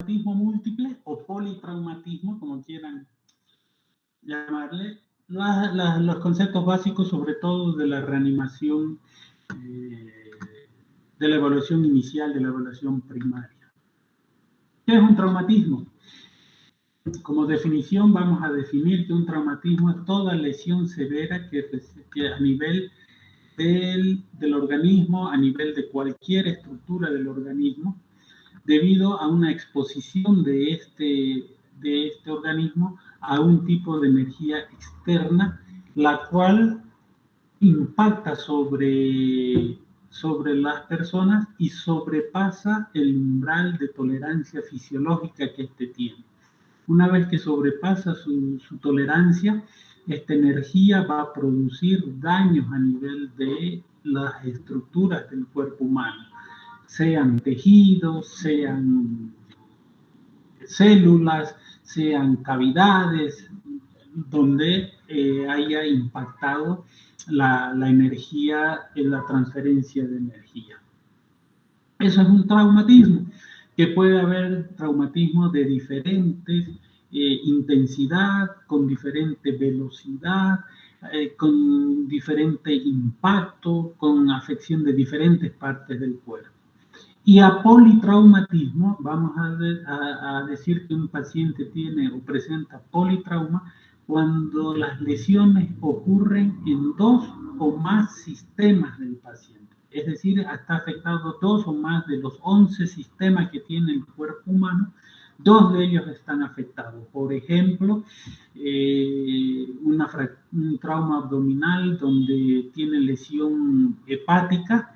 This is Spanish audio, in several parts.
traumatismo múltiple o politraumatismo, como quieran llamarle, los conceptos básicos, sobre todo de la reanimación, de la evaluación inicial, de la evaluación primaria. ¿Qué es un traumatismo? Como definición vamos a definir que un traumatismo es toda lesión severa que a nivel del organismo, a nivel de cualquier estructura del organismo, debido a una exposición de este organismo a un tipo de energía externa, la cual impacta sobre las personas y sobrepasa el umbral de tolerancia fisiológica que éste tiene. Una vez que sobrepasa su tolerancia, esta energía va a producir daños a nivel de las estructuras del cuerpo humano, sean tejidos, sean células, sean cavidades, donde haya impactado la energía en la transferencia de energía. Eso es un traumatismo, que puede haber traumatismo de diferentes intensidad, con diferente velocidad, con diferente impacto, con afección de diferentes partes del cuerpo. Y a politraumatismo, vamos a decir que un paciente tiene o presenta politrauma cuando las lesiones ocurren en 2 o más sistemas del paciente. Es decir, está afectado 2 o más de los 11 sistemas que tiene el cuerpo humano, 2 de ellos están afectados. Por ejemplo, un trauma abdominal donde tiene lesión hepática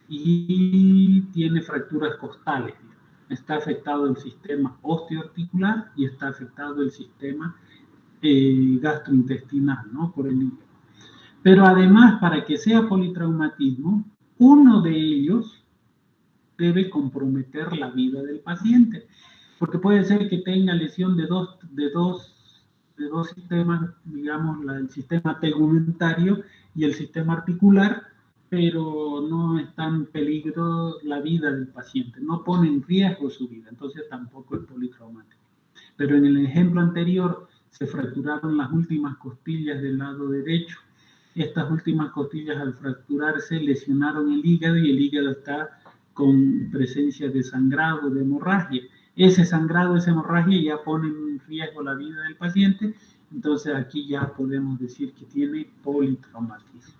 y tiene fracturas costales. Está afectado el sistema osteoarticular y está afectado el sistema gastrointestinal, ¿no? Por el hígado. Pero además, para que sea politraumatismo, uno de ellos debe comprometer la vida del paciente, porque puede ser que tenga lesión de dos sistemas, digamos, el sistema tegumentario y el sistema articular, pero no está en peligro la vida del paciente, no pone en riesgo su vida, entonces tampoco es politraumático. Pero en el ejemplo anterior se fracturaron las últimas costillas del lado derecho. Estas últimas costillas, al fracturarse, lesionaron el hígado y el hígado está con presencia de sangrado, de hemorragia. Ese sangrado, esa hemorragia ya pone en riesgo la vida del paciente, entonces aquí ya podemos decir que tiene politraumatismo.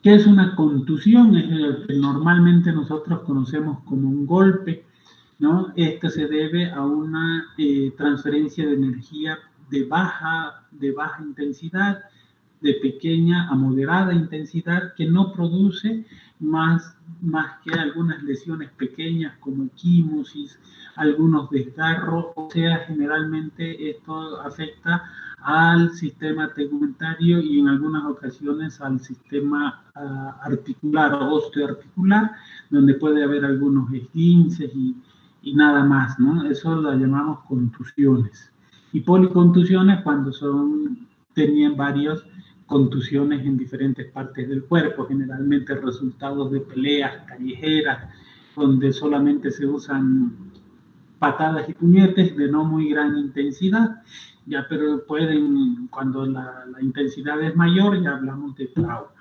¿Qué es una contusión? Es lo que normalmente nosotros conocemos como un golpe, ¿no? Esto se debe a una transferencia de energía de baja intensidad, de pequeña a moderada intensidad, que no produce más que algunas lesiones pequeñas como equimosis, algunos desgarros, o sea, generalmente esto afecta al sistema tegumentario y en algunas ocasiones al sistema articular o osteoarticular, donde puede haber algunos esguinces y nada más, ¿no? Eso lo llamamos contusiones. Y policontusiones cuando tenían varias contusiones en diferentes partes del cuerpo, generalmente resultados de peleas callejeras, donde solamente se usan patadas y puñetes de no muy gran intensidad, ya, pero cuando la intensidad es mayor, ya hablamos de trauma.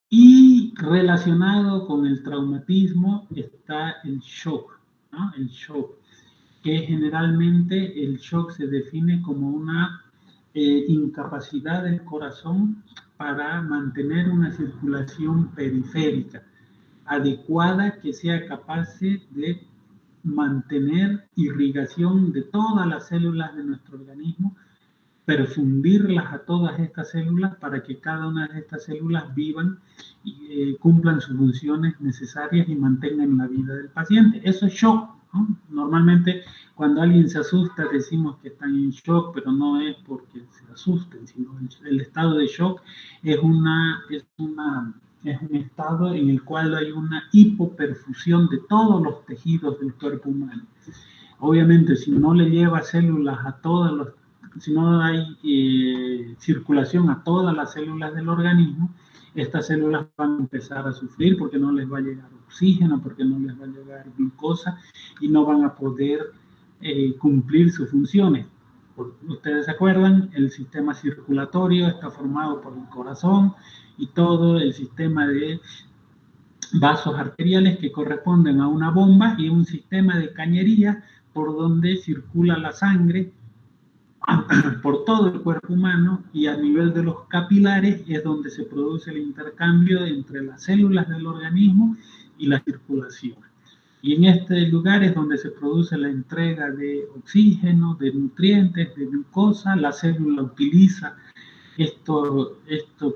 Y relacionado con el traumatismo está el shock, ¿no? El shock, que generalmente el shock se define como una incapacidad del corazón para mantener una circulación periférica adecuada que sea capaz de mantener irrigación de todas las células de nuestro organismo, perfundirlas a todas estas células para que cada una de estas células vivan y cumplan sus funciones necesarias y mantengan la vida del paciente. Eso es shock, ¿no? Normalmente cuando alguien se asusta decimos que están en shock, pero no es porque se asusten, sino el estado de shock es un estado en el cual hay una hipoperfusión de todos los tejidos del cuerpo humano. Obviamente, si no le lleva células si no hay circulación a todas las células del organismo, estas células van a empezar a sufrir porque no les va a llegar oxígeno, porque no les va a llegar glucosa y no van a poder cumplir sus funciones. Ustedes se acuerdan, el sistema circulatorio está formado por el corazón y todo el sistema de vasos arteriales que corresponden a una bomba y un sistema de cañería por donde circula la sangre por todo el cuerpo humano, y a nivel de los capilares es donde se produce el intercambio entre las células del organismo y la circulación. Y en este lugar es donde se produce la entrega de oxígeno, de nutrientes, de glucosa. La célula utiliza esto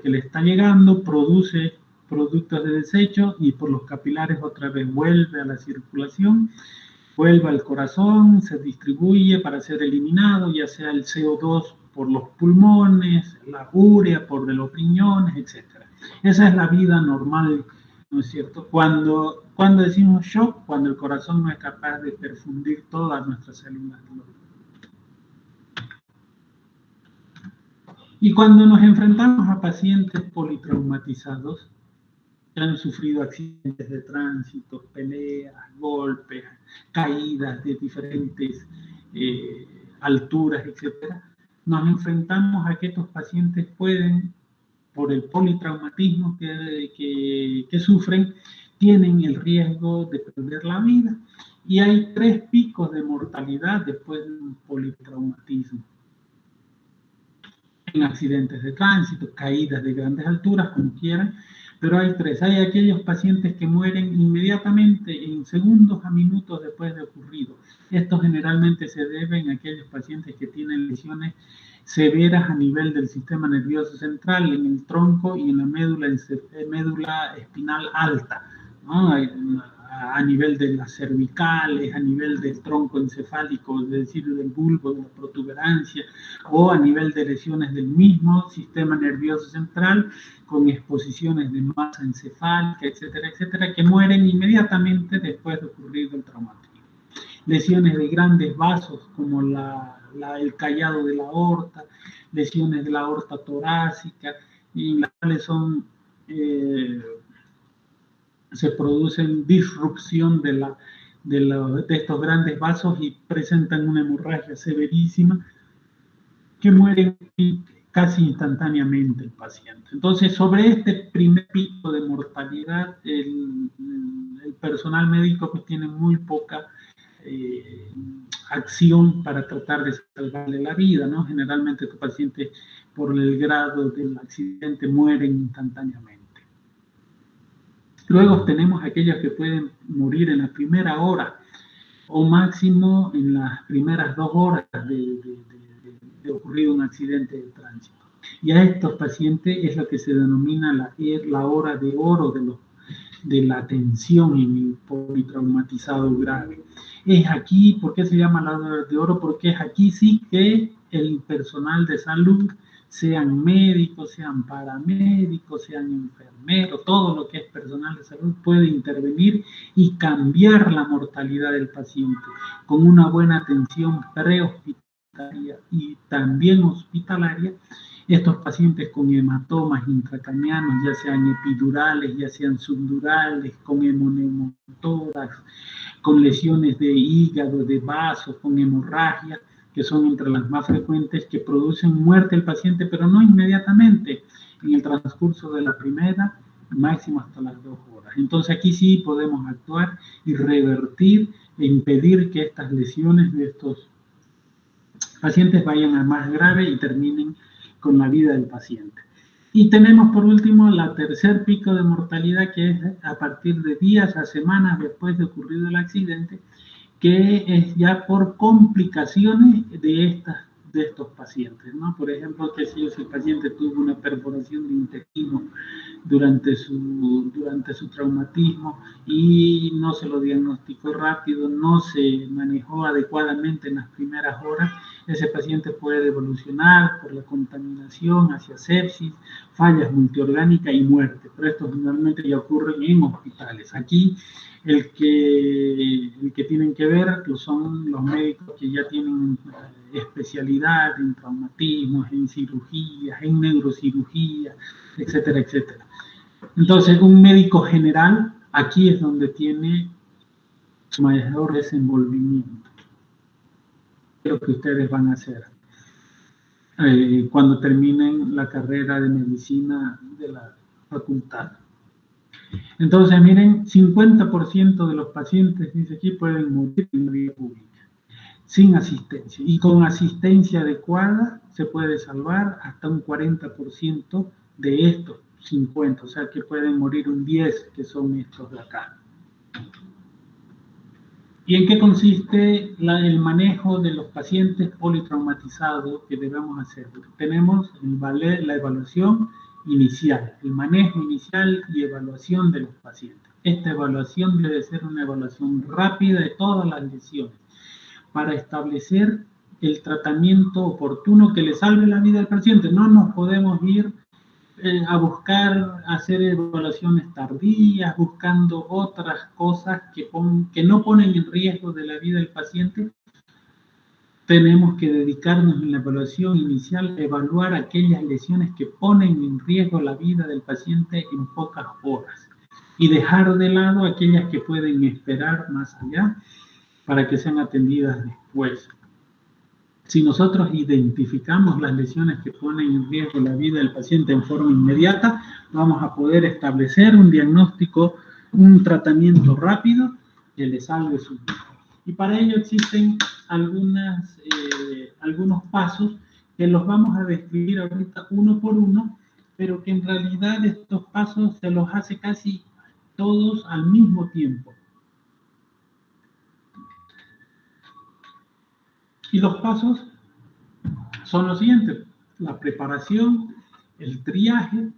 que le está llegando, produce productos de desecho y por los capilares otra vez vuelve a la circulación, vuelve al corazón, se distribuye para ser eliminado, ya sea el CO2 por los pulmones, la urea por de los riñones, etc. Esa es la vida normal, ¿no es cierto? Cuando decimos shock, cuando el corazón no es capaz de perfundir todas nuestras células. Y cuando nos enfrentamos a pacientes politraumatizados, que han sufrido accidentes de tránsito, peleas, golpes, caídas de diferentes alturas, etc., nos enfrentamos a que estos pacientes pueden, por el politraumatismo que sufren, tienen el riesgo de perder la vida. Y hay 3 picos de mortalidad después de un politraumatismo. En accidentes de tránsito, caídas de grandes alturas, como quieran, pero hay 3. Hay aquellos pacientes que mueren inmediatamente, en segundos a minutos después de ocurrido. Esto generalmente se debe a aquellos pacientes que tienen lesiones severas a nivel del sistema nervioso central, en el tronco y en la médula espinal alta, ¿no? A nivel de las cervicales, a nivel del tronco encefálico, es decir, del bulbo, de la protuberancia, o a nivel de lesiones del mismo sistema nervioso central, con exposiciones de masa encefálica, etcétera, etcétera, que mueren inmediatamente después de ocurrido el traumatismo. Lesiones de grandes vasos, como el callado de la aorta, lesiones de la aorta torácica, y las cuales se producen disrupción de estos grandes vasos y presentan una hemorragia severísima que muere casi instantáneamente el paciente. Entonces, sobre este primer pico de mortalidad, el personal médico pues tiene muy poca acción para tratar de salvarle la vida, ¿no? Generalmente estos pacientes, por el grado del accidente, mueren instantáneamente. Luego tenemos aquellos que pueden morir en la primera hora o máximo en las primeras 2 horas de ocurrido un accidente de tránsito. Y a estos pacientes es lo que se denomina la hora de oro de la atención en el politraumatizado grave. Es aquí, ¿por qué se llama la hora de oro? Porque es aquí sí que el personal de salud, sean médicos, sean paramédicos, sean enfermeros, todo lo que es personal de salud puede intervenir y cambiar la mortalidad del paciente con una buena atención prehospitalaria y también hospitalaria. Estos pacientes con hematomas intracraneanos, ya sean epidurales, ya sean subdurales, con hemoneumotórax, con lesiones de hígado, de vasos, con hemorragia, que son entre las más frecuentes, que producen muerte del paciente, pero no inmediatamente, en el transcurso de la primera, máximo hasta las 2 horas. Entonces aquí sí podemos actuar y revertir e impedir que estas lesiones de estos pacientes vayan a más grave y terminen con la vida del paciente. Y tenemos por último la tercer pico de mortalidad, que es a partir de días a semanas después de ocurrido el accidente, que es ya por complicaciones de estos pacientes, ¿no? Por ejemplo, que si el paciente tuvo una perforación de intestino durante su traumatismo y no se lo diagnosticó rápido, no se manejó adecuadamente en las primeras horas, ese paciente puede evolucionar por la contaminación hacia sepsis, fallas multiorgánicas y muerte, pero esto generalmente ya ocurre en hospitales. Aquí el que tienen que ver son los médicos que ya tienen especialidad en traumatismos, en cirugías, en neurocirugía, etcétera, etcétera. Entonces, un médico general, aquí es donde tiene su mayor desenvolvimiento. Lo que ustedes van a hacer cuando terminen la carrera de medicina de la facultad. Entonces, miren, 50% de los pacientes, dice aquí, pueden morir en la vía pública, sin asistencia. Y con asistencia adecuada se puede salvar hasta un 40% de estos 50, o sea que pueden morir un 10, que son estos de acá. ¿Y en qué consiste el manejo de los pacientes politraumatizados que debemos hacer? Tenemos la evaluación inicial, el manejo inicial y evaluación de los pacientes. Esta evaluación debe ser una evaluación rápida de todas las lesiones para establecer el tratamiento oportuno que le salve la vida al paciente. No nos podemos ir a buscar hacer evaluaciones tardías, buscando otras cosas que no ponen en riesgo de la vida del paciente. Tenemos que dedicarnos en la evaluación inicial a evaluar aquellas lesiones que ponen en riesgo la vida del paciente en pocas horas y dejar de lado aquellas que pueden esperar más allá para que sean atendidas después. Si nosotros identificamos las lesiones que ponen en riesgo la vida del paciente en forma inmediata, vamos a poder establecer un diagnóstico, un tratamiento rápido que le salve su vida. Y para ello existen algunos pasos que los vamos a describir ahorita uno por uno, pero que en realidad estos pasos se los hace casi todos al mismo tiempo. Y los pasos son los siguientes: la preparación, el triaje,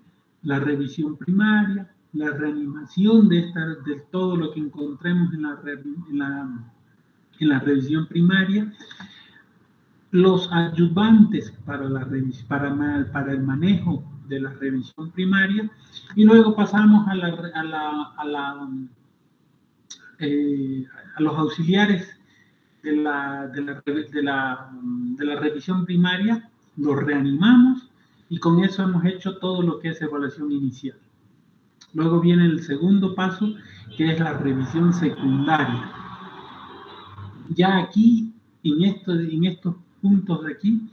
la revisión primaria, la reanimación de todo lo que encontremos en la revisión primaria, los ayudantes para el manejo de la revisión primaria, y luego pasamos a los auxiliares de la revisión primaria, los reanimamos y con eso hemos hecho todo lo que es evaluación inicial. Luego viene el segundo paso, que es la revisión secundaria. Ya aquí, en estos puntos de aquí,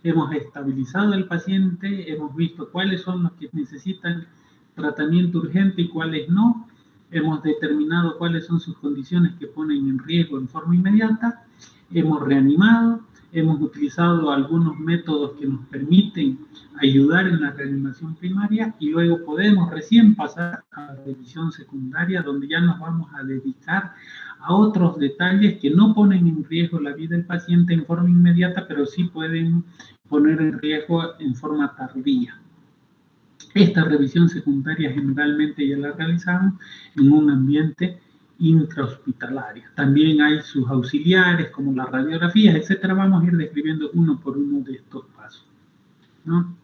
hemos estabilizado al paciente, hemos visto cuáles son los que necesitan tratamiento urgente y cuáles no. Hemos determinado cuáles son sus condiciones que ponen en riesgo en forma inmediata, hemos reanimado, hemos utilizado algunos métodos que nos permiten ayudar en la reanimación primaria y luego podemos recién pasar a la revisión secundaria, donde ya nos vamos a dedicar a otros detalles que no ponen en riesgo la vida del paciente en forma inmediata, pero sí pueden poner en riesgo en forma tardía. Esta revisión secundaria generalmente ya la realizamos en un ambiente intrahospitalario. También hay sus auxiliares como las radiografías, etcétera. Vamos a ir describiendo uno por uno de estos pasos, ¿no?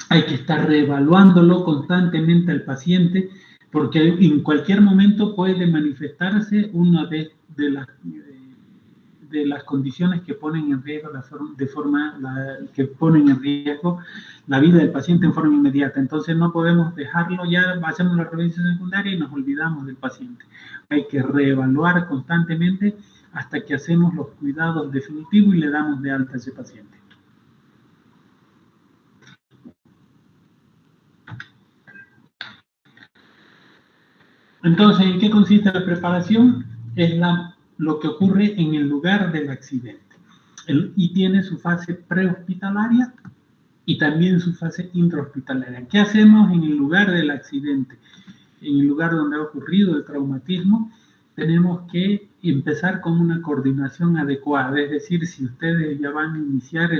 Hay que estar reevaluándolo constantemente al paciente porque en cualquier momento puede manifestarse una de las condiciones que ponen en riesgo que ponen en riesgo la vida del paciente en forma inmediata. Entonces no podemos dejarlo, ya hacemos la revisión secundaria y nos olvidamos del paciente. Hay que reevaluar constantemente hasta que hacemos los cuidados definitivos y le damos de alta a ese paciente. Entonces, ¿en qué consiste la preparación? Es lo que ocurre en el lugar del accidente. Y tiene su fase prehospitalaria y también su fase intrahospitalaria. ¿Qué hacemos en el lugar del accidente? En el lugar donde ha ocurrido el traumatismo, tenemos que empezar con una coordinación adecuada. Es decir, si ustedes ya van a iniciar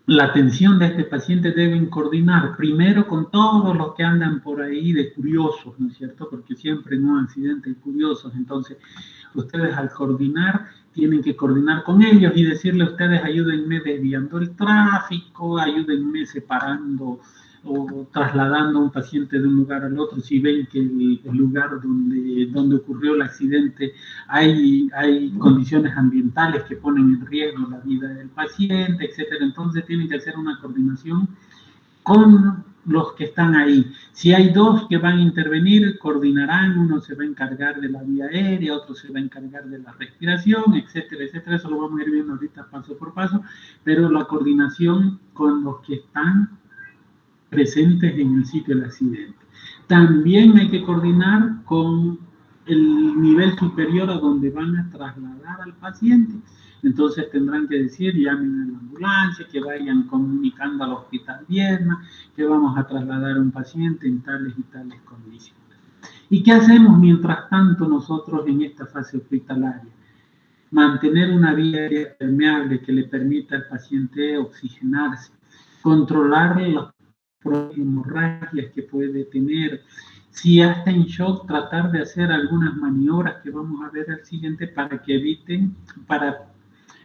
la atención de este paciente, deben coordinar primero con todos los que andan por ahí de curiosos, ¿no es cierto? Porque siempre en un accidente hay curiosos. Entonces, ustedes al coordinar, tienen que coordinar con ellos y decirle a ustedes: ayúdenme desviando el tráfico, ayúdenme separando o trasladando a un paciente de un lugar al otro, si ven que el lugar donde ocurrió el accidente hay condiciones ambientales que ponen en riesgo la vida del paciente, etcétera. Entonces tienen que hacer una coordinación con los que están ahí. Si hay dos que van a intervenir, coordinarán, uno se va a encargar de la vía aérea, otro se va a encargar de la respiración, etcétera, etcétera. Eso lo vamos a ir viendo ahorita paso por paso, pero la coordinación con los que están presentes en el sitio del accidente. También hay que coordinar con el nivel superior a donde van a trasladar al paciente. Entonces tendrán que decir, llamen a la ambulancia, que vayan comunicando al hospital Viedma, que vamos a trasladar a un paciente en tales y tales condiciones. ¿Y qué hacemos mientras tanto nosotros en esta fase hospitalaria? Mantener una vía aérea permeable que le permita al paciente oxigenarse, controlar las hemorragias que puede tener. Si ya está en shock, tratar de hacer algunas maniobras que vamos a ver al siguiente para que eviten, para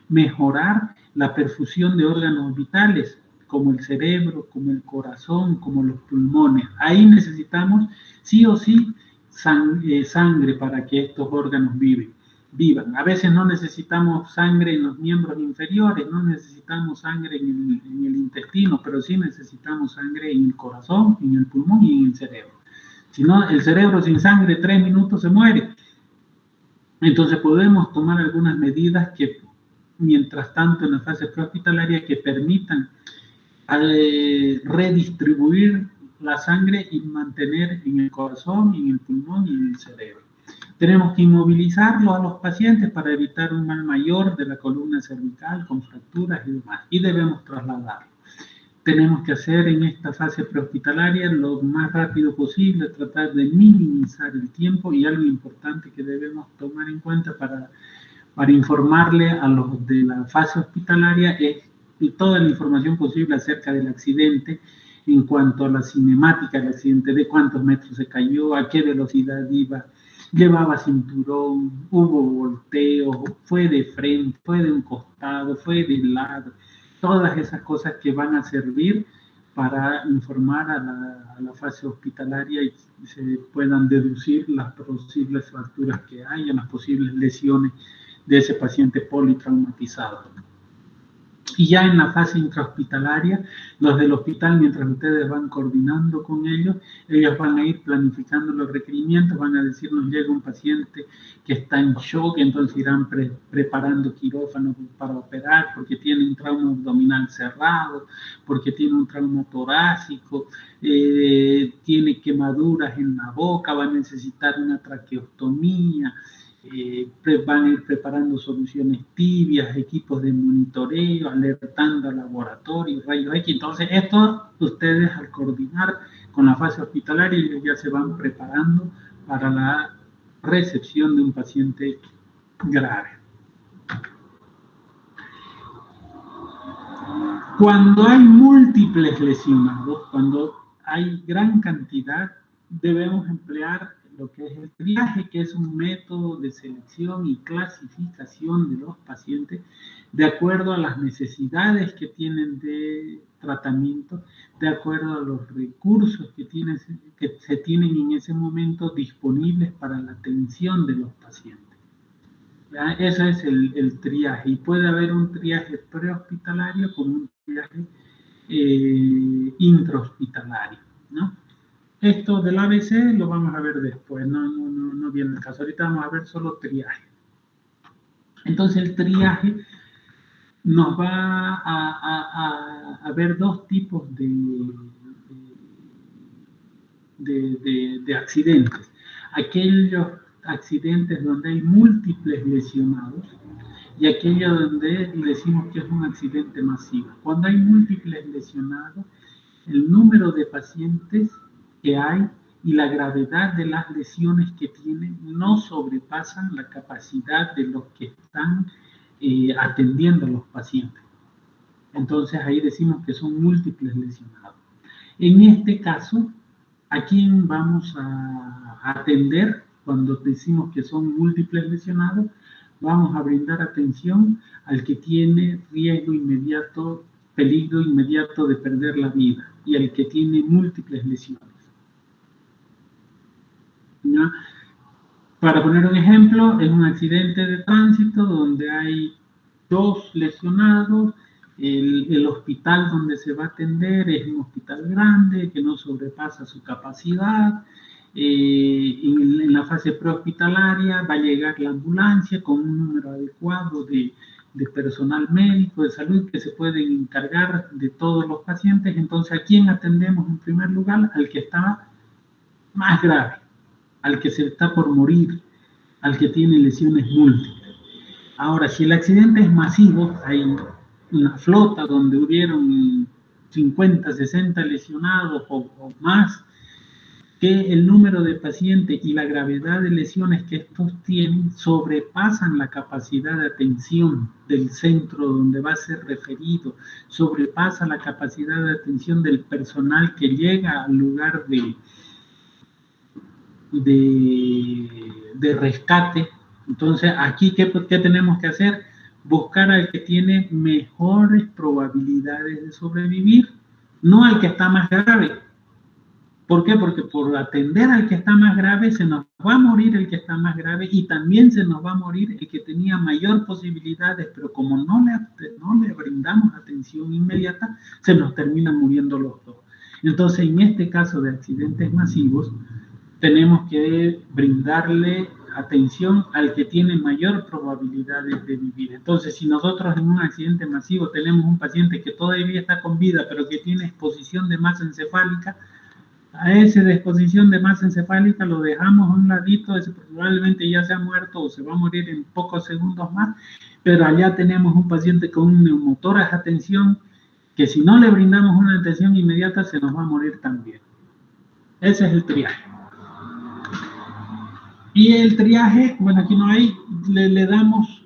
mejorar la perfusión de órganos vitales, como el cerebro, como el corazón, como los pulmones. Ahí necesitamos sí o sí sangre para que estos órganos vivan. A veces no necesitamos sangre en los miembros inferiores, no necesitamos sangre en el intestino, pero sí necesitamos sangre en el corazón, en el pulmón y en el cerebro. Si no, el cerebro sin sangre 3 minutos se muere. Entonces podemos tomar algunas medidas que, mientras tanto, en la fase prehospitalaria, que permitan redistribuir la sangre y mantener en el corazón, en el pulmón y en el cerebro. Tenemos que inmovilizarlo a los pacientes para evitar un mal mayor de la columna cervical con fracturas y demás, y debemos trasladarlo. Tenemos que hacer en esta fase prehospitalaria lo más rápido posible, tratar de minimizar el tiempo, y algo importante que debemos tomar en cuenta para informarle a los de la fase hospitalaria es toda la información posible acerca del accidente, en cuanto a la cinemática del accidente, de cuántos metros se cayó, a qué velocidad iba, llevaba cinturón, hubo volteo, fue de frente, fue de un costado, fue de lado, todas esas cosas que van a servir para informar a la fase hospitalaria y se puedan deducir las posibles fracturas que haya, las posibles lesiones de ese paciente politraumatizado. Y ya en la fase intrahospitalaria, los del hospital, mientras ustedes van coordinando con ellos van a ir planificando los requerimientos, van a decirnos, llega un paciente que está en shock, entonces irán preparando quirófano para operar, porque tiene un trauma abdominal cerrado, porque tiene un trauma torácico, tiene quemaduras en la boca, va a necesitar una traqueostomía. Van a ir preparando soluciones tibias, equipos de monitoreo, alertando al laboratorio, rayos X. Entonces, esto ustedes al coordinar con la fase hospitalaria, ellos ya se van preparando para la recepción de un paciente grave. Cuando hay múltiples lesionados, cuando hay gran cantidad, debemos emplear lo que es el triaje, que es un método de selección y clasificación de los pacientes de acuerdo a las necesidades que tienen de tratamiento, de acuerdo a los recursos que se tienen en ese momento disponibles para la atención de los pacientes. Ese es el triaje, y puede haber un triaje prehospitalario como un triaje intrahospitalario, ¿no? Esto del ABC lo vamos a ver después, no viene el caso. Ahorita vamos a ver solo triaje. Entonces el triaje nos va a ver dos tipos de accidentes. Aquellos accidentes donde hay múltiples lesionados y aquellos donde decimos que es un accidente masivo. Cuando hay múltiples lesionados, el número de pacientes que hay y la gravedad de las lesiones que tienen no sobrepasan la capacidad de los que están atendiendo a los pacientes. Entonces ahí decimos que son múltiples lesionados. En este caso, ¿a quién vamos a atender cuando decimos que son múltiples lesionados? Vamos a brindar atención al que tiene riesgo inmediato, peligro inmediato de perder la vida. y el que tiene múltiples lesiones. ¿No? Para poner un ejemplo, es un accidente de tránsito donde hay 2 lesionados, el hospital donde se va a atender es un hospital grande que no sobrepasa su capacidad. En la fase prehospitalaria va a llegar la ambulancia con un número adecuado de personal médico de salud que se pueden encargar de todos los pacientes. Entonces, ¿a quién atendemos en primer lugar? Al que está más grave, al que se está por morir, al que tiene lesiones múltiples. Ahora, si el accidente es masivo, hay una flota donde hubieron 50, 60 lesionados o más, que el número de pacientes y la gravedad de lesiones que estos tienen sobrepasan la capacidad de atención del centro donde va a ser referido, sobrepasa la capacidad de atención del personal que llega al lugar de rescate. Entonces, aquí, ¿qué tenemos que hacer? Buscar al que tiene mejores probabilidades de sobrevivir, no al que está más grave. ¿Por qué? Porque por atender al que está más grave se nos va a morir el que está más grave y también se nos va a morir el que tenía mayor posibilidades, pero como no le brindamos atención inmediata, se nos terminan muriendo los dos. Entonces, en este caso de accidentes masivos, tenemos que brindarle atención al que tiene mayor probabilidad de vivir. Entonces, si nosotros en un accidente masivo tenemos un paciente que todavía está con vida, pero que tiene exposición de masa encefálica, a esa exposición de masa encefálica lo dejamos a un ladito, ese probablemente ya se ha muerto o se va a morir en pocos segundos más, pero allá tenemos un paciente con un neumotórax a tensión que si no le brindamos una atención inmediata se nos va a morir también. Ese es el triaje. Y el triaje, bueno, aquí no hay, le damos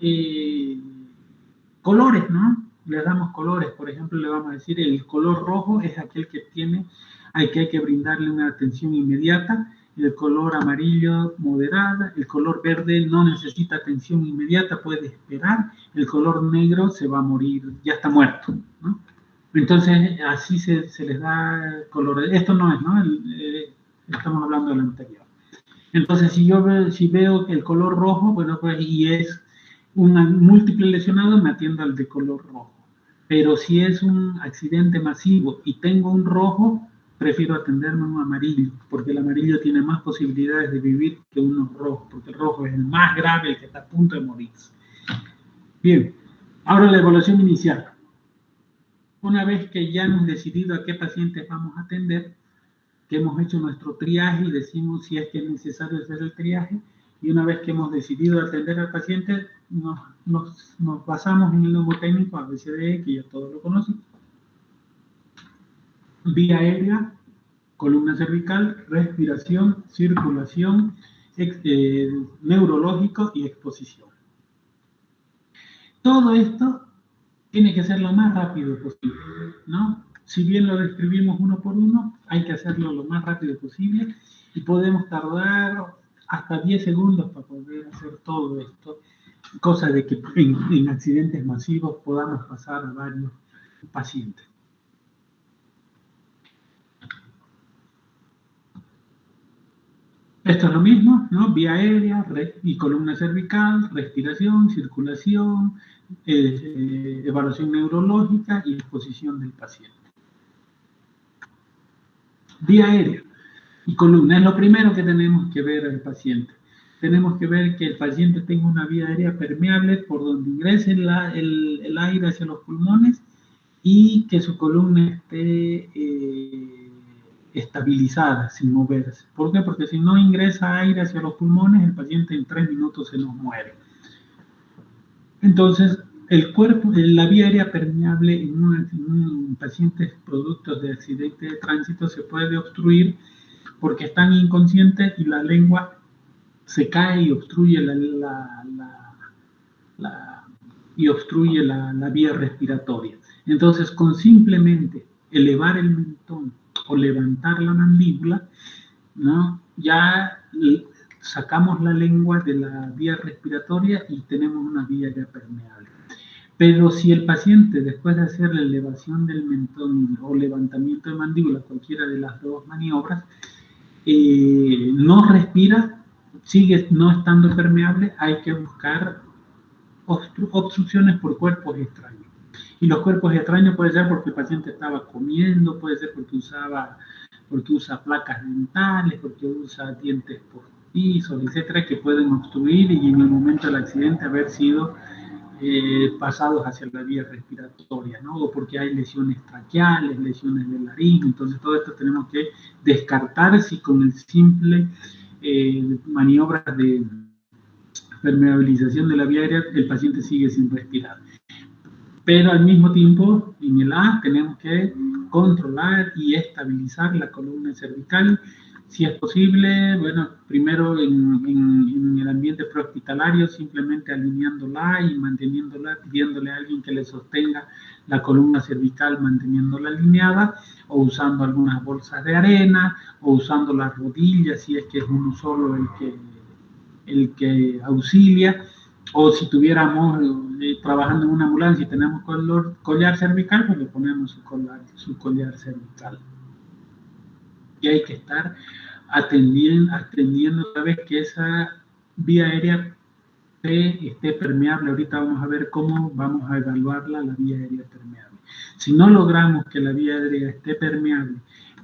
colores, ¿no? Le damos colores, por ejemplo, le vamos a decir el color rojo es aquel que tiene, hay que brindarle una atención inmediata, el color amarillo moderada, el color verde no necesita atención inmediata, puede esperar, el color negro se va a morir, ya está muerto, ¿no? Entonces, así se les da color. Esto no es, ¿no? Estamos hablando del anterior. Entonces, si veo que el color rojo, bueno, pues, y es un múltiple lesionado, me atiendo al de color rojo. Pero si es un accidente masivo y tengo un rojo, prefiero atenderme a un amarillo, porque el amarillo tiene más posibilidades de vivir que uno rojo, porque el rojo es el más grave, el que está a punto de morirse. Bien, ahora la evaluación inicial. Una vez que ya hemos decidido a qué pacientes vamos a atender, que hemos hecho nuestro triaje y decimos si es que es necesario hacer el triaje, y una vez que hemos decidido atender al paciente, nos basamos en el neumotécnico ABCDE, que ya todos lo conocen. Vía aérea, columna cervical, respiración, circulación, neurológico y exposición. Todo esto tiene que ser lo más rápido posible, ¿no? Si bien lo describimos uno por uno, hay que hacerlo lo más rápido posible y podemos tardar hasta 10 segundos para poder hacer todo esto, cosa de que en accidentes masivos podamos pasar a varios pacientes. Esto es lo mismo, ¿no? Vía aérea y columna cervical, respiración, circulación, evaluación neurológica y exposición del paciente. Vía aérea y columna es lo primero que tenemos que ver al paciente. Tenemos que ver que el paciente tenga una vía aérea permeable por donde ingrese el aire hacia los pulmones y que su columna esté estabilizada, sin moverse. ¿Por qué? Porque si no ingresa aire hacia los pulmones, el paciente en 3 minutos se nos muere. Entonces, el cuerpo, la vía aérea permeable en un paciente producto de accidente de tránsito se puede obstruir porque están inconscientes y la lengua se cae y obstruye la vía respiratoria. Entonces, con simplemente elevar el mentón o levantar la mandíbula, ¿no? Ya sacamos la lengua de la vía respiratoria y tenemos una vía ya permeable. Pero si el paciente, después de hacer la elevación del mentón o levantamiento de mandíbula, cualquiera de las dos maniobras, no respira, sigue no estando permeable, hay que buscar obstrucciones por cuerpos extraños. Y los cuerpos extraños puede ser porque el paciente estaba comiendo, puede ser porque usa placas dentales, porque usa dientes postizos, etcétera, que pueden obstruir y en el momento del accidente haber sido pasados hacia la vía respiratoria, ¿no? O porque hay lesiones traqueales, lesiones de laringe. Entonces todo esto tenemos que descartar si con el simple maniobras de permeabilización de la vía aérea el paciente sigue sin respirar. Pero al mismo tiempo, en el A tenemos que controlar y estabilizar la columna cervical. Si es posible, bueno, primero en el ambiente prehospitalario, simplemente alineándola y manteniéndola, pidiéndole a alguien que le sostenga la columna cervical, manteniéndola alineada, o usando algunas bolsas de arena, o usando las rodillas, si es que es uno solo el que auxilia, o si tuviéramos trabajando en una ambulancia y tenemos collar cervical, pues le ponemos su collar cervical. Y hay que estar atendiendo otra vez que esa vía aérea esté permeable. Ahorita vamos a ver cómo vamos a evaluarla, la vía aérea permeable. Si no logramos que la vía aérea esté permeable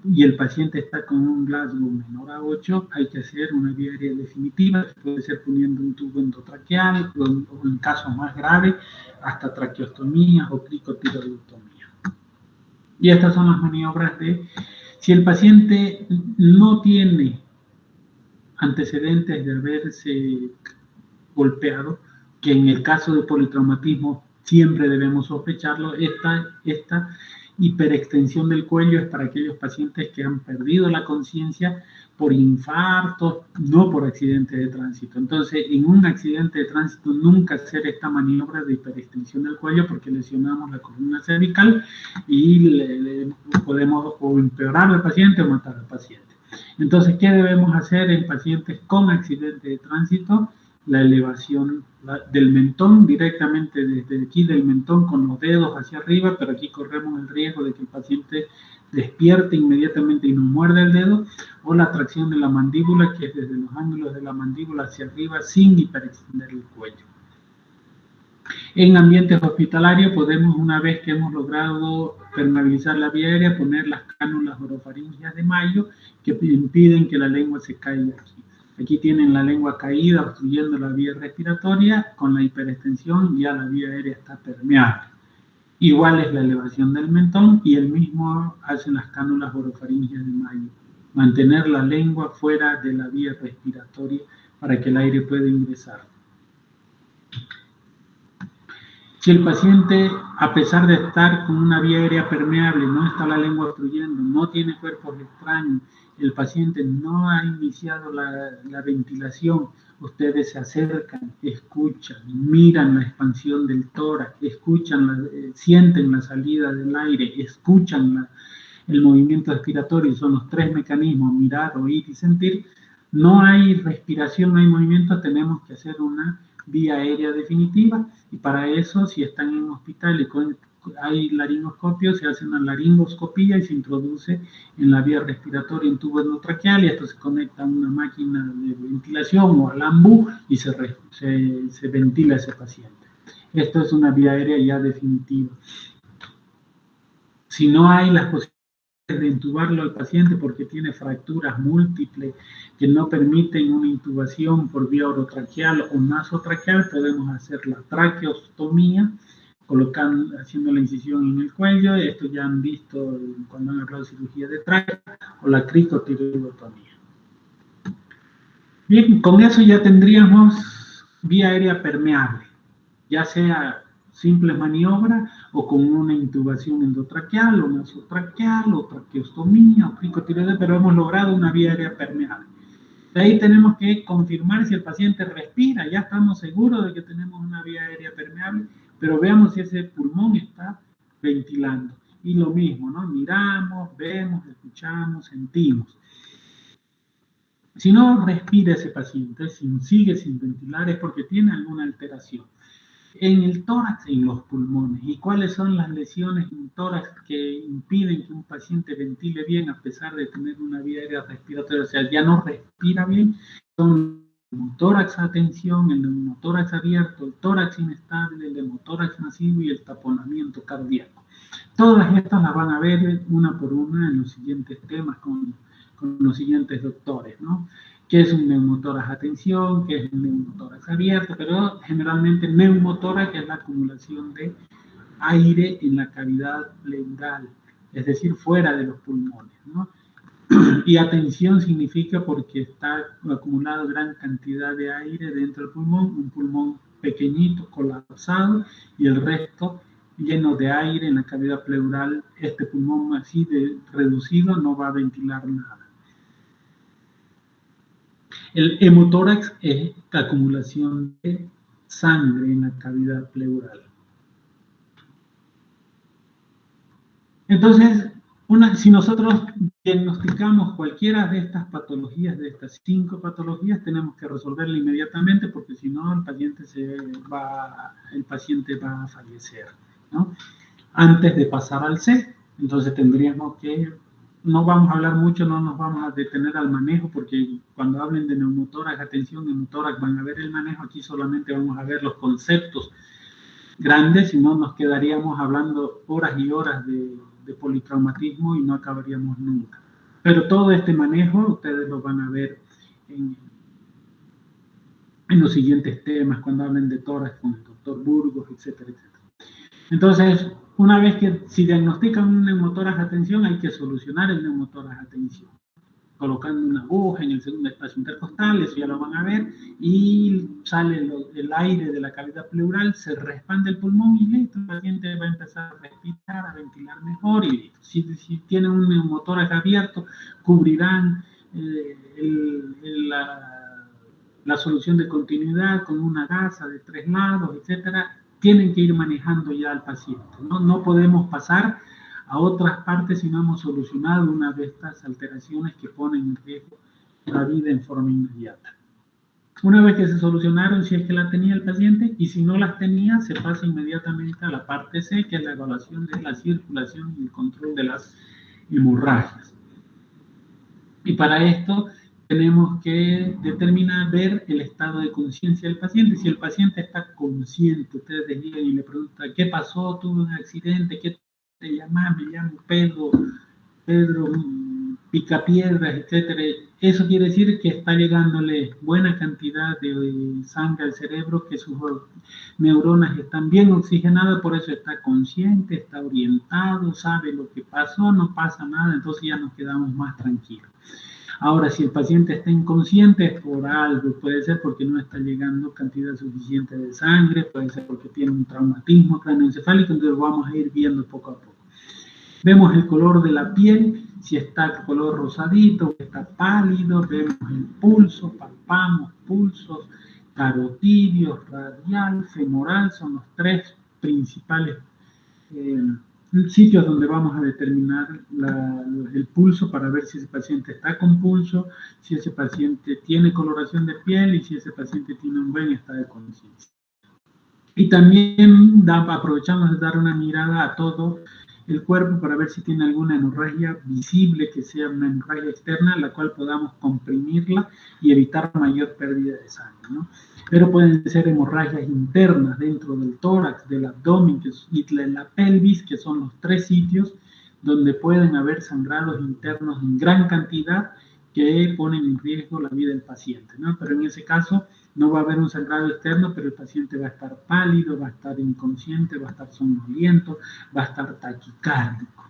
y el paciente está con un Glasgow menor a 8, hay que hacer una vía aérea definitiva, puede ser poniendo un tubo endotraqueal o en casos más graves, hasta traqueostomías o cricotiroidectomía. Y estas son las maniobras de, si el paciente no tiene antecedentes de haberse golpeado, que en el caso de politraumatismo siempre debemos sospecharlo, esta hiperextensión del cuello es para aquellos pacientes que han perdido la conciencia por infartos, no por accidente de tránsito. Entonces, en un accidente de tránsito nunca hacer esta maniobra de hiperextensión del cuello porque lesionamos la columna cervical y podemos o empeorar al paciente o matar al paciente. Entonces, ¿qué debemos hacer en pacientes con accidente de tránsito? La elevación del mentón directamente desde aquí del mentón con los dedos hacia arriba, pero aquí corremos el riesgo de que el paciente despierte inmediatamente y no muerda el dedo, o la tracción de la mandíbula, que es desde los ángulos de la mandíbula hacia arriba sin hiperextender el cuello. En ambientes hospitalarios podemos, una vez que hemos logrado permeabilizar la vía aérea, poner las cánulas orofaringeas de Mayo que impiden que la lengua se caiga aquí. Aquí tienen la lengua caída, obstruyendo la vía respiratoria. Con la hiperextensión ya la vía aérea está permeable. Igual es la elevación del mentón y el mismo hacen las cánulas orofaringeas de Mayo. Mantener la lengua fuera de la vía respiratoria para que el aire pueda ingresar. Si el paciente, a pesar de estar con una vía aérea permeable, no está la lengua obstruyendo, no tiene cuerpos extraños, el paciente no ha iniciado la ventilación, ustedes se acercan, escuchan, miran la expansión del tórax, escuchan, sienten la salida del aire, escuchan el movimiento respiratorio, son los tres mecanismos, mirar, oír y sentir. No hay respiración, no hay movimiento, tenemos que hacer una vía aérea definitiva, y para eso, si están en un hospital y hay laringoscopio, se hace una laringoscopía y se introduce en la vía respiratoria un tubo endotraqueal y esto se conecta a una máquina de ventilación o al AMBU y se ventila a ese paciente. Esto es una vía aérea ya definitiva. Si no hay las posibilidades de intubarlo al paciente porque tiene fracturas múltiples que no permiten una intubación por vía orotraqueal o nasotraqueal, podemos hacer la traqueostomía, haciendo la incisión en el cuello. Esto ya han visto cuando han hablado de cirugía de tráquea, o la cricotiroidectomía. Bien, con eso ya tendríamos vía aérea permeable, ya sea simples maniobras o con una intubación endotraqueal o nasotraqueal o traqueostomía o cricotiroidea, pero hemos logrado una vía aérea permeable. De ahí tenemos que confirmar si el paciente respira, ya estamos seguros de que tenemos una vía aérea permeable, pero veamos si ese pulmón está ventilando. Y lo mismo, ¿no? Miramos, vemos, escuchamos, sentimos. Si no respira ese paciente, si sigue sin ventilar, es porque tiene alguna alteración. en el tórax, en los pulmones. ¿Y cuáles son las lesiones en tórax que impiden que un paciente ventile bien a pesar de tener una vía aérea respiratoria? O sea, ya no respira bien. Son el neumotórax a tensión, el neumotórax abierto, el tórax inestable, el hemotórax masivo y el taponamiento cardíaco. Todas estas las van a ver una por una en los siguientes temas con los siguientes doctores, ¿no? ¿Qué es un neumotórax a tensión? ¿Qué es un neumotórax abierto? Pero generalmente neumotórax es la acumulación de aire en la cavidad pleural, es decir, fuera de los pulmones, ¿no? Y atención significa porque está acumulada gran cantidad de aire dentro del pulmón, un pulmón pequeñito, colapsado, y el resto lleno de aire en la cavidad pleural. Este pulmón así de reducido no va a ventilar nada. El hemotórax es la acumulación de sangre en la cavidad pleural. Entonces, si nosotros diagnosticamos cualquiera de estas patologías, de estas 5 patologías, tenemos que resolverla inmediatamente porque si no el paciente va a fallecer, ¿no? Antes de pasar al C. Entonces tendríamos que, no vamos a hablar mucho, no nos vamos a detener al manejo porque cuando hablen de neumotórax, atención, neumotórax, van a ver el manejo. Aquí solamente vamos a ver los conceptos grandes, si no nos quedaríamos hablando horas y horas de politraumatismo y no acabaríamos nunca. Pero todo este manejo ustedes lo van a ver en los siguientes temas, cuando hablen de tórax con el doctor Burgos, etcétera, etcétera. Entonces, una vez que si diagnostican un neumotórax a tensión, hay que solucionar el neumotórax a tensión, colocando una aguja en el segundo espacio intercostal, eso ya lo van a ver, y sale el aire de la cavidad pleural, se respande el pulmón y listo, el paciente va a empezar a respirar, a ventilar mejor y listo. Si tienen un neumotórax abierto, cubrirán la solución de continuidad con una gasa de 3 lados, etcétera. Tienen que ir manejando ya al paciente, ¿no? No podemos pasar a otras partes si no hemos solucionado una de estas alteraciones que ponen en riesgo la vida en forma inmediata. Una vez que se solucionaron, si es que la tenía el paciente, y si no las tenía, se pasa inmediatamente a la parte C, que es la evaluación de la circulación y el control de las hemorragias. Y para esto tenemos que determinar, ver el estado de conciencia del paciente. Si el paciente está consciente, ustedes llegan y le preguntan, ¿qué pasó? ¿Tuve un accidente? ¿Qué te llamas? Me llamo Pedro Picapiedras, etcétera. Eso quiere decir que está llegándole buena cantidad de sangre al cerebro, que sus neuronas están bien oxigenadas, por eso está consciente, está orientado, sabe lo que pasó, no pasa nada, entonces ya nos quedamos más tranquilos. Ahora, si el paciente está inconsciente es por algo, puede ser porque no está llegando cantidad suficiente de sangre, puede ser porque tiene un traumatismo cráneoencefálico, entonces vamos a ir viendo poco a poco. Vemos el color de la piel, si está color rosadito, está pálido, vemos el pulso, palpamos pulsos, carotidios, radial, femoral, son los 3 principales sitios donde vamos a determinar el pulso para ver si ese paciente está con pulso, si ese paciente tiene coloración de piel y si ese paciente tiene un buen estado de conciencia. Y también aprovechamos de dar una mirada a todo el cuerpo para ver si tiene alguna hemorragia visible, que sea una hemorragia externa, la cual podamos comprimirla y evitar mayor pérdida de sangre, ¿no? Pero pueden ser hemorragias internas dentro del tórax, del abdomen y de la pelvis, que son los 3 sitios donde pueden haber sangrados internos en gran cantidad que ponen en riesgo la vida del paciente, ¿no? Pero en ese caso no va a haber un sangrado externo, pero el paciente va a estar pálido, va a estar inconsciente, va a estar somnoliento, va a estar taquicárdico.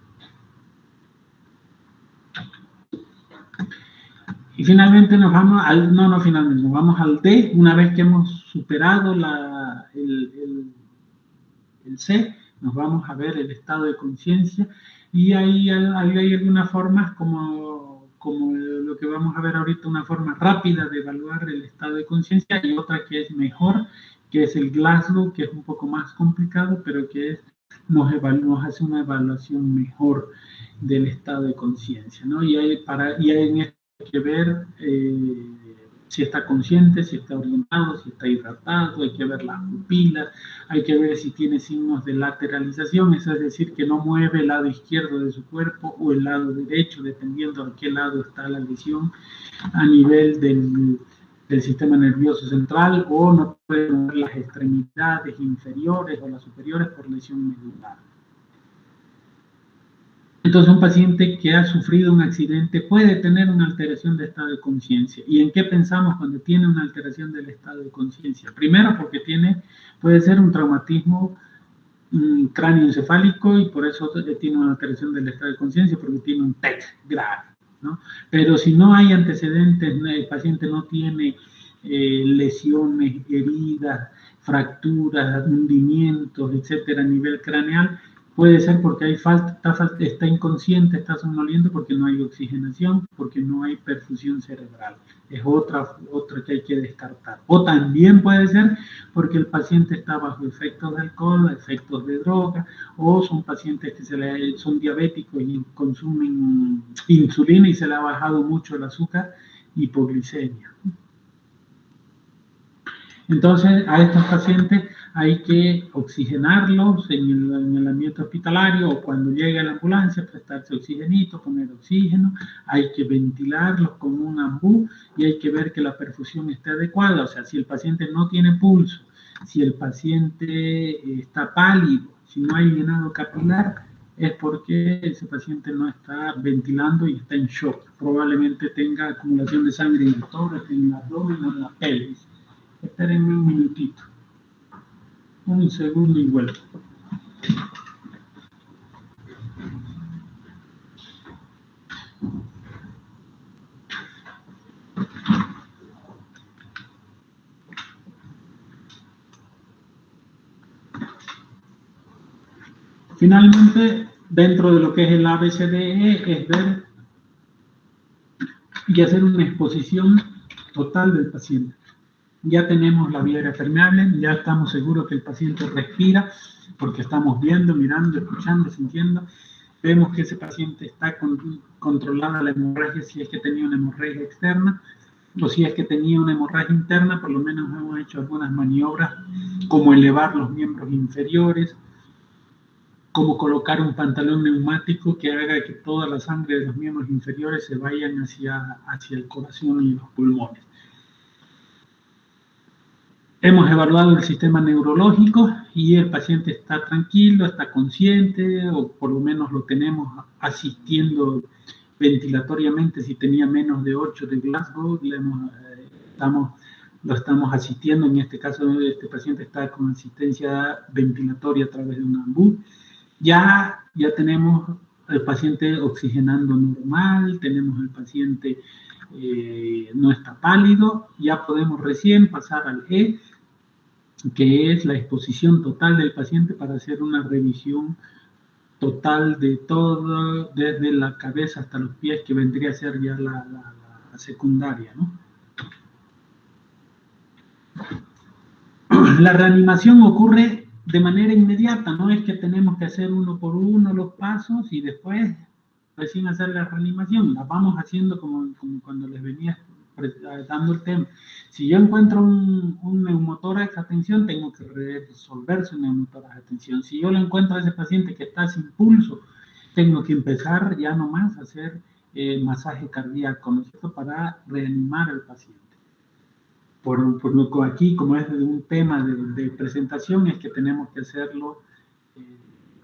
Y finalmente nos vamos nos vamos al D, una vez que hemos superado el C, nos vamos a ver el estado de conciencia y ahí hay algunas formas como lo que vamos a ver ahorita, una forma rápida de evaluar el estado de conciencia y otra que es mejor, que es el Glasgow, que es un poco más complicado, pero que nos hace una evaluación mejor del estado de conciencia, ¿no? Y hay que ver si está consciente, si está orientado, si está hidratado, hay que ver las pupilas, hay que ver si tiene signos de lateralización, eso es decir, que no mueve el lado izquierdo de su cuerpo o el lado derecho, dependiendo de qué lado está la lesión a nivel del sistema nervioso central, o no puede mover las extremidades inferiores o las superiores por lesión medular. Entonces, un paciente que ha sufrido un accidente puede tener una alteración de estado de conciencia. ¿Y en qué pensamos cuando tiene una alteración del estado de conciencia? Primero, porque puede ser un traumatismo cráneoencefálico y por eso tiene una alteración del estado de conciencia, porque tiene un TEC grave, ¿no? Pero si no hay antecedentes, el paciente no tiene lesiones, heridas, fracturas, hundimientos, etcétera, a nivel craneal, puede ser porque hay está inconsciente, está somnoliento porque no hay oxigenación, porque no hay perfusión cerebral. Es otra que hay que descartar. O también puede ser porque el paciente está bajo efectos de alcohol, efectos de droga, o son pacientes que son diabéticos y consumen insulina y se le ha bajado mucho el azúcar, hipoglicemia. Entonces, a estos pacientes hay que oxigenarlos en el ambiente hospitalario o cuando llegue la ambulancia, prestarse oxigenito, poner oxígeno, hay que ventilarlos con un ambú y hay que ver que la perfusión esté adecuada. O sea, si el paciente no tiene pulso, si el paciente está pálido, si no hay llenado capilar, es porque ese paciente no está ventilando y está en shock. Probablemente tenga acumulación de sangre en el tórax, en el abdomen o en la pelvis. Espérenme un minutito. Un segundo y vuelvo. Finalmente, dentro de lo que es el ABCDE, es ver y hacer una exposición total del paciente. Ya tenemos la vía aérea permeable, ya estamos seguros que el paciente respira, porque estamos viendo, mirando, escuchando, sintiendo. Vemos que ese paciente está controlada la hemorragia si es que tenía una hemorragia externa, o si es que tenía una hemorragia interna, por lo menos hemos hecho algunas maniobras, como elevar los miembros inferiores, como colocar un pantalón neumático que haga que toda la sangre de los miembros inferiores se vayan hacia el corazón y los pulmones. Hemos evaluado el sistema neurológico y el paciente está tranquilo, está consciente, o por lo menos lo tenemos asistiendo ventilatoriamente. Si tenía menos de 8 de Glasgow, lo estamos asistiendo. En este caso, este paciente está con asistencia ventilatoria a través de un ambú. Ya tenemos el paciente oxigenando normal, tenemos el paciente no está pálido, ya podemos recién pasar al E, que es la exposición total del paciente para hacer una revisión total de todo, desde la cabeza hasta los pies, que vendría a ser ya la secundaria, ¿no? La reanimación ocurre de manera inmediata, no es que tenemos que hacer uno por uno los pasos y después recién hacer la reanimación. La vamos haciendo como cuando les venía dando el tema. Si yo encuentro un neumotórax, atención, tengo que resolver su neumotórax, atención. Si yo le encuentro a ese paciente que está sin pulso, tengo que empezar ya nomás a hacer masaje cardíaco, ¿no es cierto?, para reanimar al paciente. Por lo que aquí, como es de un tema de presentación, es que tenemos que hacerlo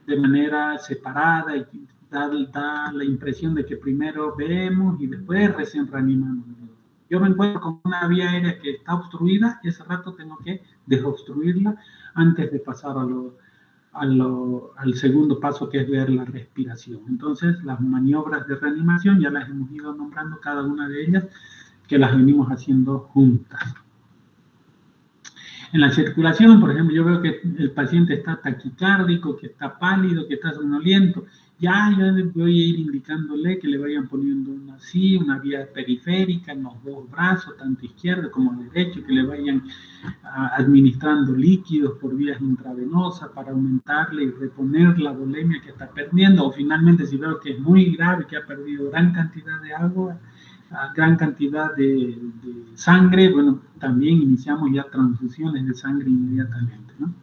de manera separada y da la impresión de que primero vemos y después recién reanimamos. Yo me encuentro con una vía aérea que está obstruida y ese rato tengo que desobstruirla antes de pasar al segundo paso, que es ver la respiración. Entonces, las maniobras de reanimación ya las hemos ido nombrando cada una de ellas, que las venimos haciendo juntas. En la circulación, por ejemplo, yo veo que el paciente está taquicárdico, que está pálido, que está somnoliento. Ya yo voy a ir indicándole que le vayan poniendo una vía periférica en los dos brazos, tanto izquierdo como derecho, que le vayan administrando líquidos por vías intravenosas para aumentarle y reponer la volemia que está perdiendo. O finalmente, si veo que es muy grave, que ha perdido gran cantidad de agua, gran cantidad de sangre, bueno, también iniciamos ya transfusiones de sangre inmediatamente, ¿no?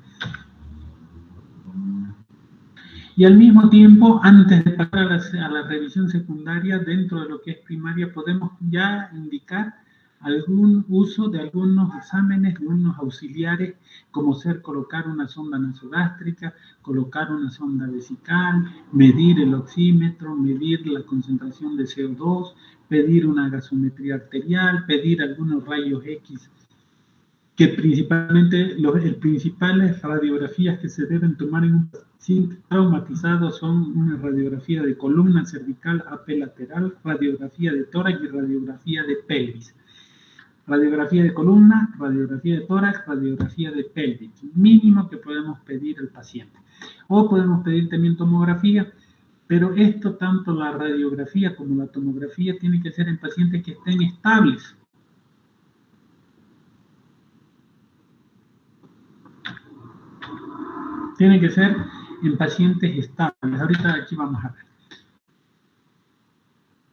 Y al mismo tiempo, antes de pasar a la revisión secundaria, dentro de lo que es primaria, podemos ya indicar algún uso de algunos exámenes, de unos auxiliares, como ser colocar una sonda nasogástrica, colocar una sonda vesical, medir el oxímetro, medir la concentración de CO2, pedir una gasometría arterial, pedir algunos rayos X, que principalmente las principales radiografías que se deben tomar en un paciente traumatizado son una radiografía de columna cervical, AP lateral, radiografía de tórax y radiografía de pelvis. Radiografía de columna, radiografía de tórax, radiografía de pelvis, mínimo que podemos pedir al paciente. O podemos pedir también tomografía, pero esto, tanto la radiografía como la tomografía, tiene que ser en pacientes que estén estables. Tiene que ser en pacientes estables. Ahorita aquí vamos a ver.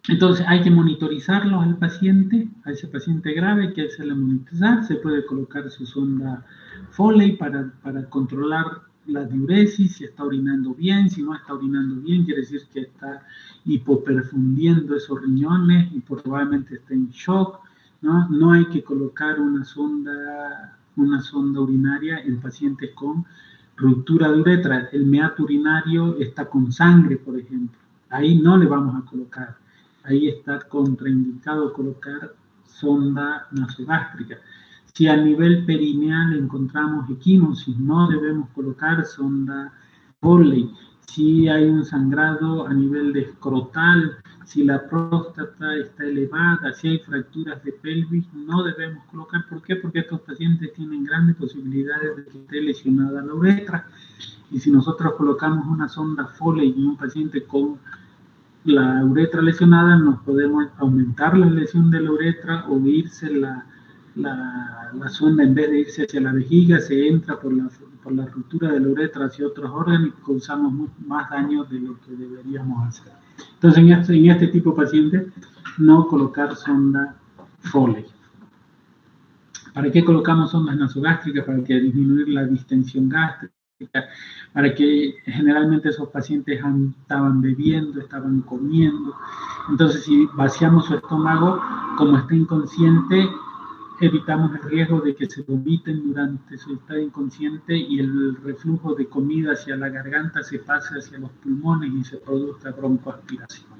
Entonces hay que monitorizarlo al paciente, a ese paciente grave, hay que hacerle monitorizar. Se puede colocar su sonda Foley para controlar la diuresis, si está orinando bien. Si no está orinando bien, quiere decir que está hipoperfundiendo esos riñones y probablemente está en shock, ¿no? No hay que colocar una sonda urinaria en pacientes con ruptura de uretra. El meato urinario está con sangre, por ejemplo. Ahí no le vamos a colocar. Ahí está contraindicado colocar sonda nasogástrica. Si a nivel perineal encontramos equimosis, no debemos colocar sonda Foley. Si hay un sangrado a nivel de escrotal, si la próstata está elevada, si hay fracturas de pelvis, no debemos colocar. ¿Por qué? Porque estos pacientes tienen grandes posibilidades de que esté lesionada la uretra. Y si nosotros colocamos una sonda Foley en un paciente con la uretra lesionada, nos podemos aumentar la lesión de la uretra o irse la sonda, en vez de irse hacia la vejiga, se entra por la ruptura de la uretra hacia otros órganos y causamos más daño de lo que deberíamos hacer. Entonces, en este tipo de pacientes, no colocar sonda Foley. ¿Para qué colocamos sondas nasogástricas? Para que disminuir la distensión gástrica, para que generalmente esos pacientes estaban bebiendo, estaban comiendo. Entonces, si vaciamos su estómago, como está inconsciente, evitamos el riesgo de que se vomiten durante su estado inconsciente y el reflujo de comida hacia la garganta se pase hacia los pulmones y se produzca broncoaspiración.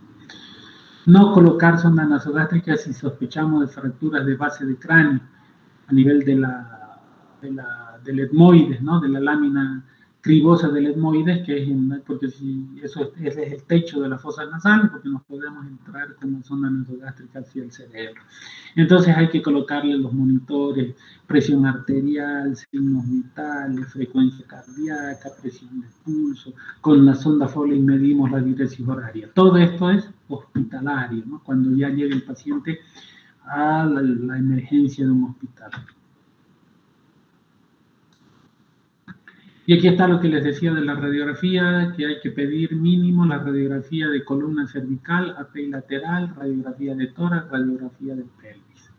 No colocar sonda nasogástrica si sospechamos de fracturas de base de cráneo a nivel del etmoides, ¿no? De la lámina cribosa del etmoides, que es porque si eso es el techo de la fosa nasal, porque nos podemos entrar con la sonda nasogástrica hacia el cerebro. Entonces hay que colocarle los monitores, presión arterial, signos vitales, frecuencia cardíaca, presión de pulso. Con la sonda Foley medimos la diuresis horaria. Todo esto es hospitalario, ¿no? Cuando ya llega el paciente a la emergencia de un hospital. Y aquí está lo que les decía de la radiografía, que hay que pedir mínimo la radiografía de columna cervical, AP lateral, radiografía de tórax, radiografía de pelvis.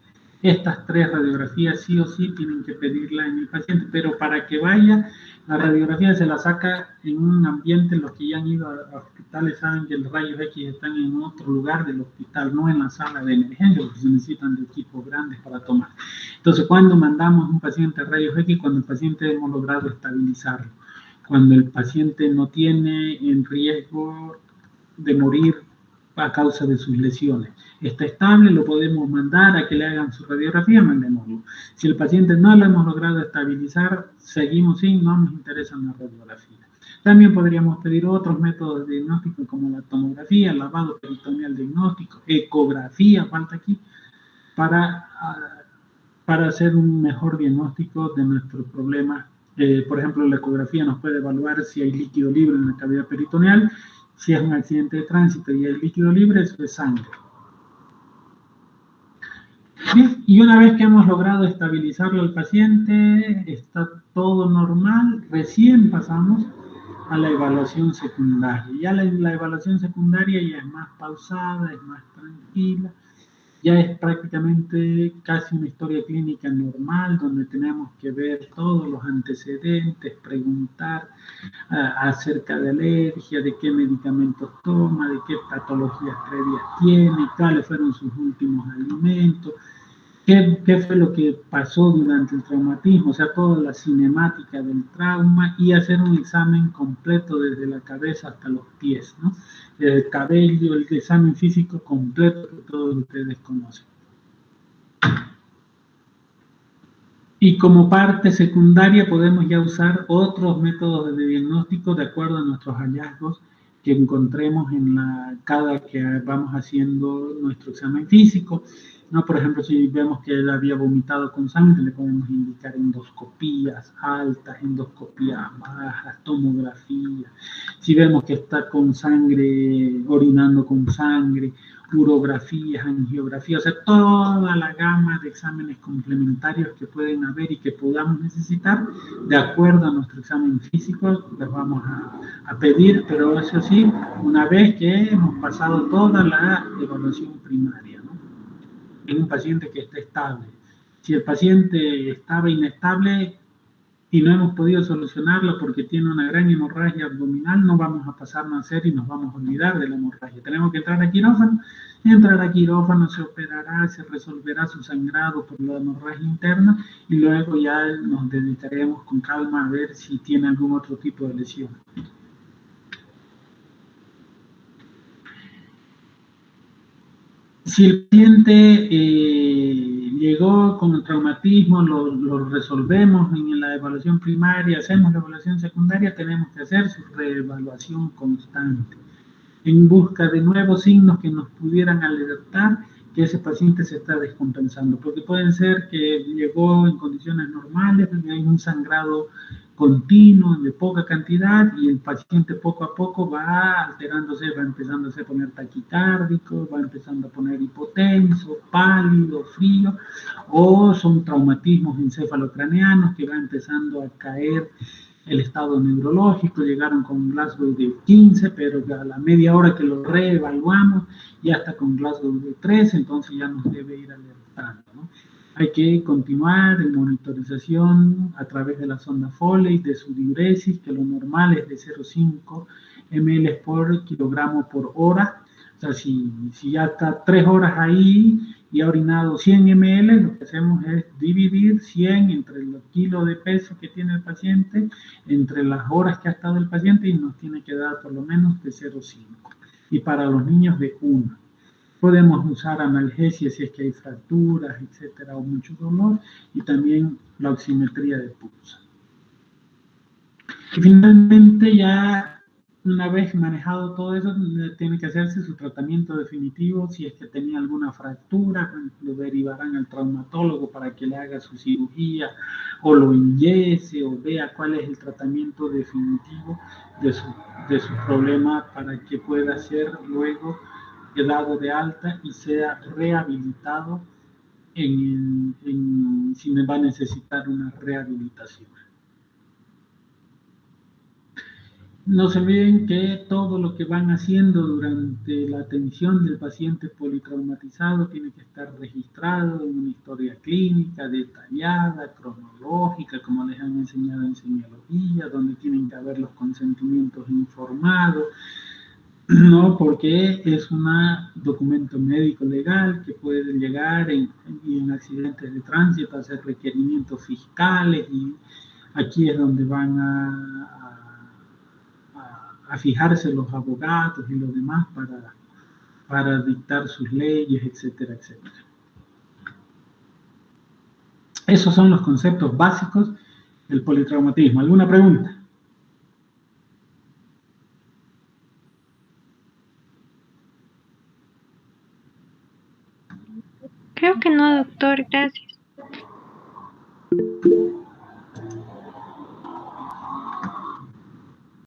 Estas tres radiografías sí o sí tienen que pedirla en el paciente, pero para que vaya, la radiografía se la saca en un ambiente. Los que ya han ido a hospitales saben que los rayos X están en otro lugar del hospital, no en la sala de emergencia, porque se necesitan de equipos grandes para tomar. Entonces, cuando mandamos un paciente a rayos X, cuando el paciente hemos logrado estabilizarlo, cuando el paciente no tiene en riesgo de morir a causa de sus lesiones. Está estable, lo podemos mandar a que le hagan su radiografía, mandémoslo. Si el paciente no lo hemos logrado estabilizar, seguimos sin, no nos interesa una radiografía. También podríamos pedir otros métodos de diagnóstico como la tomografía, lavado peritoneal diagnóstico, ecografía, falta aquí, para hacer un mejor diagnóstico de nuestro problema. Por ejemplo, la ecografía nos puede evaluar si hay líquido libre en la cavidad peritoneal. Si es un accidente de tránsito y hay líquido libre, eso es sangre. Bien, y una vez que hemos logrado estabilizarlo al paciente, está todo normal, recién pasamos a la evaluación secundaria. Ya la evaluación secundaria ya es más pausada, es más tranquila. ya es prácticamente casi una historia clínica normal, donde tenemos que ver todos los antecedentes, preguntar acerca de alergia, de qué medicamentos toma, de qué patologías previas tiene, cuáles fueron sus últimos alimentos, qué fue lo que pasó durante el traumatismo, o sea, toda la cinemática del trauma, y hacer un examen completo desde la cabeza hasta los pies, ¿no? El cabello, el examen físico completo que todos ustedes conocen. Y como parte secundaria podemos ya usar otros métodos de diagnóstico de acuerdo a nuestros hallazgos que encontremos cada que vamos haciendo nuestro examen físico, ¿no? Por ejemplo, si vemos que él había vomitado con sangre, le podemos indicar endoscopías altas, endoscopías bajas, tomografía. Si vemos que está con sangre, orinando con sangre, urografías, angiografías, o sea, toda la gama de exámenes complementarios que pueden haber y que podamos necesitar, de acuerdo a nuestro examen físico, les vamos a pedir, pero eso sí, una vez que hemos pasado toda la evaluación primaria, ¿no? En un paciente que esté estable. Si el paciente estaba inestable y no hemos podido solucionarlo porque tiene una gran hemorragia abdominal, no vamos a pasarnos a hacer y nos vamos a olvidar de la hemorragia. Tenemos que entrar a quirófano. Entrar a quirófano, se operará, se resolverá su sangrado por la hemorragia interna y luego ya nos dedicaremos con calma a ver si tiene algún otro tipo de lesión. Si el paciente llegó con el traumatismo, lo resolvemos en la evaluación primaria, hacemos la evaluación secundaria, tenemos que hacer su reevaluación constante en busca de nuevos signos que nos pudieran alertar que ese paciente se está descompensando, porque pueden ser que llegó en condiciones normales, hay un sangrado continuo de poca cantidad y el paciente poco a poco va alterándose, va empezando a poner taquicárdico, va empezando a poner hipotenso, pálido, frío, o son traumatismos encefalocraneanos que va empezando a caer el estado neurológico, llegaron con Glasgow de 15, pero a la media hora que lo reevaluamos ya está con Glasgow de 3, entonces ya nos debe ir alertando, ¿no? Hay que continuar en monitorización a través de la sonda Foley, de su diuresis, que lo normal es de 0,5 ml por kilogramo por hora. O sea, si ya está 3 horas ahí y ha orinado 100 ml, lo que hacemos es dividir 100 entre el kilo de peso que tiene el paciente, entre las horas que ha estado el paciente y nos tiene que dar por lo menos de 0,5. Y para los niños de 1. Podemos usar analgesia si es que hay fracturas, etcétera, o mucho dolor, y también la oximetría de pulso. Y finalmente, ya una vez manejado todo eso, tiene que hacerse su tratamiento definitivo. Si es que tenía alguna fractura, lo derivarán al traumatólogo para que le haga su cirugía o lo inyese o vea cuál es el tratamiento definitivo de su problema para que pueda ser luego dado de alta y sea rehabilitado si va a necesitar una rehabilitación. No se olviden que todo lo que van haciendo durante la atención del paciente politraumatizado tiene que estar registrado en una historia clínica detallada, cronológica, como les han enseñado en semiología, donde tienen que haber los consentimientos informados, ¿no? Porque es un documento médico legal que puede llegar en accidentes de tránsito a hacer requerimientos fiscales, y aquí es donde van a fijarse los abogados y los demás para dictar sus leyes, etcétera, etcétera. Esos son los conceptos básicos del politraumatismo. ¿Alguna pregunta? Creo que no, doctor, gracias.